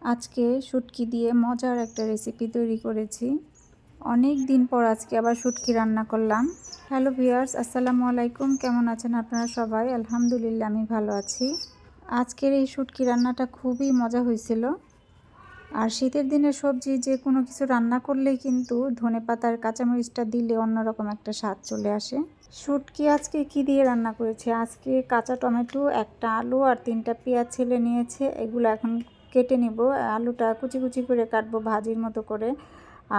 আজকে শুটকি দিয়ে মজার একটা রেসিপি তৈরি করেছি। অনেক দিন পর আজকে আবার শুটকি রান্না করলাম। হ্যালো ভিউয়ার্স, আসসালামু আলাইকুম। কেমন আছেন আপনারা সবাই? আলহামদুলিল্লাহ, আমি ভালো আছি। আজকের এই শুটকি রান্নাটা খুবই মজা হয়েছিল। আর শীতের দিনের সবজি যে কোনো কিছু রান্না করলেই কিন্তু ধনেপাতার কাঁচামরিচটা দিলে অন্যরকম একটা স্বাদ চলে আসে। শুটকি আজকে কি দিয়ে রান্না করেছি? আজকে কাঁচা টমেটো, একটা আলু আর 3টা পেঁয়াজ ছেলে নিয়েছে। এগুলো এখন কেটে নিব। আলুটা কুচি কুচি করে কাটবো ভাজির মতো করে।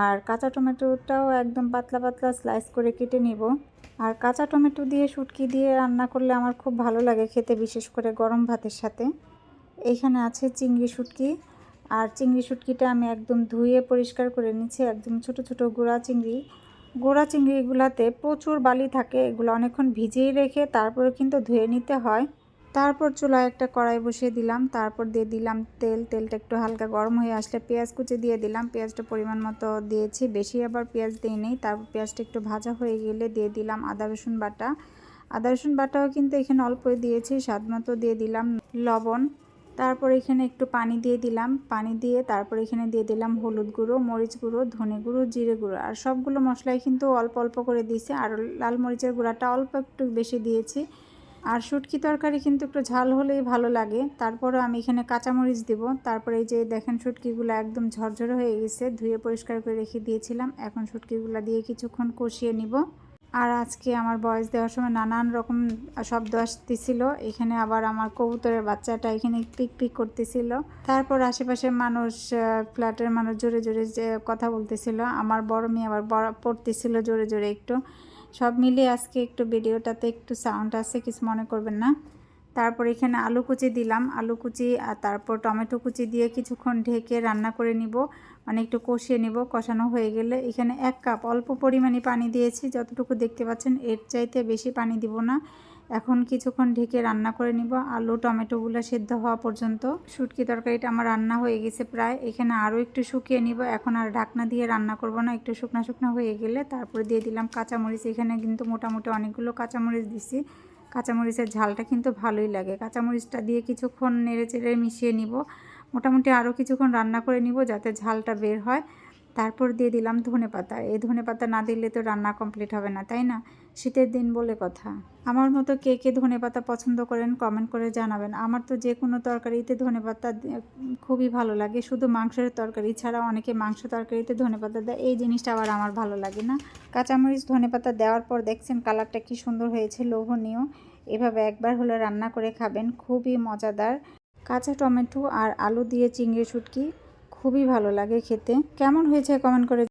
আর কাঁচা টমেটোটাও একদম পাতলা পাতলা স্লাইস করে কেটে নিব। আর কাঁচা টমেটো দিয়ে শুটকি দিয়ে রান্না করলে আমার খুব ভালো লাগে খেতে, বিশেষ করে গরম ভাতের সাথে। এইখানে আছে চিংড়ি শুটকি। আর চিংড়ি শুটকিটা আমি একদম ধুয়ে পরিষ্কার করে নিচ্ছি। একদম ছোট ছোট গোড়া চিংড়িগুলাতে প্রচুর বালি থাকে। এগুলো অনেকক্ষণ ভিজিয়ে রেখে তারপরে কিন্তু ধুয়ে নিতে হয়। তারপর চুলায় একটা কড়াই বসিয়ে দিলাম। তারপর দিয়ে দিলাম তেল। তেলটা একটু হালকা গরম হয়ে আসলে পেঁয়াজ কুচি দিয়ে দিলাম। পেঁয়াজটা পরিমাণ মতো দিয়েছি, বেশি আবার পেঁয়াজ দিই নেই। তারপর পেঁয়াজটা একটু ভাজা হয়ে গেলে দিয়ে দিলাম আদা রসুন বাটা। আদা রসুন বাটাও কিন্তু এখানে অল্পই দিয়েছি, স্বাদ মতো দিয়ে দিলাম লবণ। তারপর এখানে একটু পানি দিয়ে দিলাম। পানি দিয়ে তারপর এখানে দিয়ে দিলাম হলুদ গুঁড়ো, মরিচ গুঁড়ো, ধনে গুঁড়ো, জিরে গুঁড়ো। আর সবগুলো মশলাই কিন্তু অল্প অল্প করে দিয়েছি। আর লাল মরিচের গুঁড়াটা অল্প একটু বেশি দিয়েছি। আর শুটকি তরকারি কিন্তু একটু ঝাল হলেই ভালো লাগে। তারপরও আমি এখানে কাঁচামরিচ দেব। তারপরে এই যে দেখেন শুটকিগুলো একদম ঝরঝরে হয়ে গেছে, ধুয়ে পরিষ্কার করে রেখে দিয়েছিলাম। এখন শুটকিগুলো দিয়ে কিছুক্ষণ কষিয়ে নিব। আর আজকে আমার ভয়েস দেওয়ার সময় নানান রকম শব্দ আসতেছিল। এখানে আবার আমার কবুতরের বাচ্চাটা এখানে পিক পিক করতেছিল। তারপর আশেপাশের মানুষ, ফ্ল্যাটের মানুষ জোরে জোরে যে কথা বলতেছিল। আমার বড় মেয়ে আবার পড়তেছিল জোরে জোরে একটু। সব মিলিয়ে আজকে একটু ভিডিওটাতে একটু সাউন্ড আছে, কিছু মনে করবেন না। তারপর এখানে আলু কুচি দিলাম, আলু কুচি আর তারপর টমেটো কুচি দিয়ে কিছুক্ষণ ঢেকে রান্না করে নিব। মানে একটু কষিয়ে নিব। কষানো হয়ে গেলে এখানে 1 কাপ অল্প পরিমাণে পানি দিয়েছি, যতটুকু দেখতে পাচ্ছেন। এর চাইতে বেশি পানি দিব না। এখন কিছুক্ষণ ঢেকে রান্না করে নিব আলু টমেটোগুলো সেদ্ধ হওয়া পর্যন্ত। শুটকি তরকারিটা আমার রান্না হয়ে গেছে প্রায়। এখানে আরও একটু শুকিয়ে নিব। এখন আর ঢাকনা দিয়ে রান্না করব না। একটু শুকনো শুকনো হয়ে গেলে তারপরে দিয়ে দিলাম কাঁচামরিচ। এখানে কিন্তু মোটামুটি অনেকগুলো কাঁচামরিচ দিছি। কাঁচামরিচের ঝালটা কিন্তু ভালোই লাগে। কাঁচামরিচটা দিয়ে কিছুক্ষণ নেড়ে চেড়ে মিশিয়ে নিব। মোটামুটি আরও কিছুক্ষণ রান্না করে নিব যাতে ঝালটা বের হয়। তারপর দিয়ে দিলাম ধনেপাতা। এই ধনেপাতা না দিলে তো রান্না কমপ্লিট হবে না, তাই না? শীতের দিন বলে কথা। আমার মতো কে কে ধনেপাতা পছন্দ করেন কমেন্ট করে জানাবেন। আমার তো যে কোনো তরকারিতে ধনেপাতা খুবই ভালো লাগে। শুধু মাংসের তরকারি ছাড়া অনেকে মাংস তরকারিতে ধনেপাতা দেয়, এই জিনিসটা আবার আমার ভালো লাগে না। কাঁচামরিচ ধনেপাতা দেওয়ার পর দেখছেন কালারটা কি সুন্দর হয়েছে, লোভনীয়। এভাবে একবার হলে রান্না করে খাবেন, খুবই মজাদার। কাঁচা টমেটো আর আলু দিয়ে চিংড়ি শুটকি খুবই ভালো লাগে খেতে। কেমন হয়েছে কমেন্ট করে